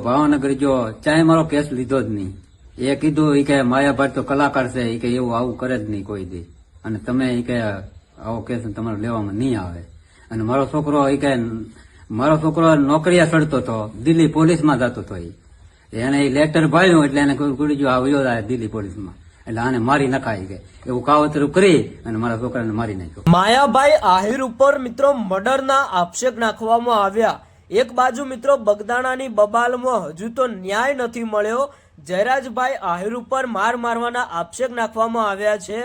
ભાવનગર જો ચાહે મારો કેસ લીધો જ નહીં. એ કીધું એ કે માયાભાઈ તો કલાકાર છે, એ કે એવું આવું કરે જ નહીં કોઈ દી, અને તમે એ કે આવો કેસ તમારે લેવામાં નહીં આવે. અને મારો છોકરો નોકરીયા ચડતો હતો, દિલ્હી પોલીસમાં જતો હતો. એને એ લેટર ભાળ્યું એટલે એને કુડી જો આવ્યો દિલ્હી પોલીસમાં, એટલે આને મારી નખાય કે એવું કાવતરું કરી અને મારા છોકરાને મારી નાખ્યો. માયાભાઈ આહિર ઉપર મિત્રો મર્ડરના આક્ષેપ નાખવામાં આવ્યા. એક બાજુ મિત્રો બગદાણાની બબાલમાં હજુ તો ન્યાય નથી મળ્યો. જયરાજભાઈ આહિર ઉપર મારવાના આક્ષેપ નાખવામાં આવ્યા છે.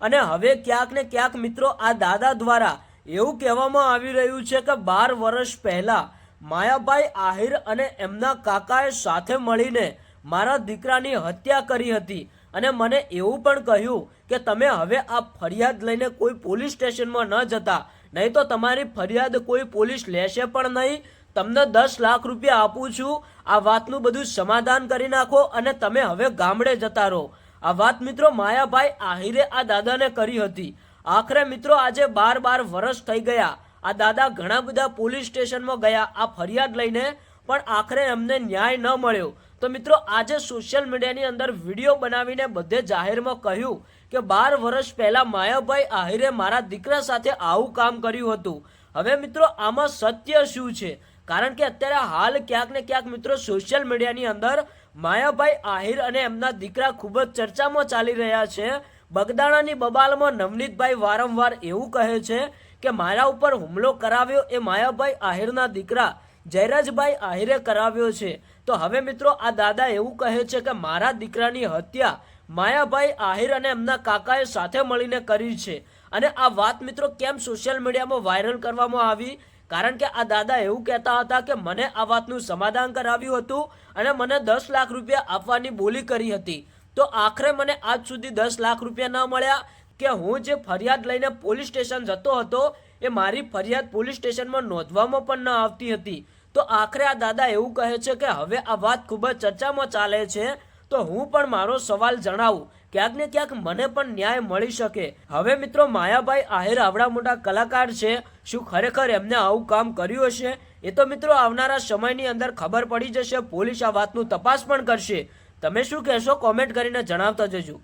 અને હવે ક્યાંક ને ક્યાંક મિત્રો આ દાદા દ્વારા એવું કહેવામાં આવી રહ્યું છે કે 12 વર્ષ પહેલા માયાભાઈ આહિર અને એમના કાકાએ સાથે મળીને મારા દીકરાની હત્યા કરી હતી. અને મને એવું પણ કહ્યું કે તમે હવે આ ફરિયાદ લઈને કોઈ પોલીસ સ્ટેશનમાં ન જતા, નહીં તો તમારી ફરિયાદ કોઈ પોલીસ લેશે પણ નહીં. તમને 10 લાખ રૂપિયા આપું છું, આ વાતનું બધું સમાધાન કરી નાખો અને તમે હવે ગામડે જતા રહો. આ વાત મિત્રો માયાભાઈ આહિરે આ દાદાને કરી હતી. આખરે મિત્રો આજે 12 વર્ષ થઈ ગયા. આ દાદા ઘણા બધા પોલીસ સ્ટેશનમાં ગયા આ ફરિયાદ લઈને, પણ આખરે એમને ન્યાય ન મળ્યો. તો મિત્રો આજે સોશિયલ મીડિયાની અંદર વિડીયો બનાવીને બધે જાહેરમાં કહ્યું કે 12 વર્ષ પહેલા માયાભાઈ આહિરે મારા દીકરા સાથે આવું કામ કર્યું હતું. હવે મિત્રો આમાં સત્ય શું છે? કારણ કે અત્યારે હાલ ક્યાંક ને ક્યાંક મિત્રો સોશિયલ મીડિયાની અંદર માયાભાઈ આહિર અને એમના દીકરા ખૂબ જ ચર્ચામાં ચાલી રહ્યા છે. બગદાણાની બબાલમાં નવનીતભાઈ વારંવાર એવું કહે છે કે મારા ઉપર હુમલો કરાવ્યો એ માયાભાઈ આહિરના દીકરા જયરાજભાઈ આહિરે કરાવ્યો છે. તો હવે મિત્રો આ દાદા એવું કહે છે કે મારા દીકરાની હત્યા માયાભાઈ આહિર અને એમના કાકાએ સાથે મળીને કરી છે. અને આ વાત મિત્રો કેમ સોશિયલ મીડિયામાં વાયરલ કરવામાં આવી? કારણ કે આ દાદા એવું કહેતા હતા કે મને આ વાતનું સમાધાન કરાવ્યું હતું અને મને 10 લાખ રૂપિયા આપવાની બોલી કરી હતી. તો આખરે મને આજ સુધી 10 લાખ રૂપિયા ન મળ્યા કે હું જે ફરિયાદ લઈને પોલીસ સ્ટેશન જતો હતો એ મારી ફરિયાદ પોલીસ સ્ટેશનમાં નોંધવામાં પણ ન આવતી હતી. તો આખરે આ દાદા એવું કહે છે કે હવે આ વાત ખૂબ જ ચર્ચામાં ચાલે છે. તો હું પણ મારો સવાલ જણાવું, ક્યાંક ને ક્યાંક મને પણ ન્યાય મળી શકે. હવે મિત્રો માયાભાઈ આહિર આવડા મોટા કલાકાર છે, શું ખરેખર એમને આવું કામ કર્યું હશે? એ તો મિત્રો આવનારા સમયની અંદર ખબર પડી જશે. પોલીસ આ વાતનું તપાસ પણ કરશે. તમે શું કહેશો? કોમેન્ટ કરીને જણાવતા જજો.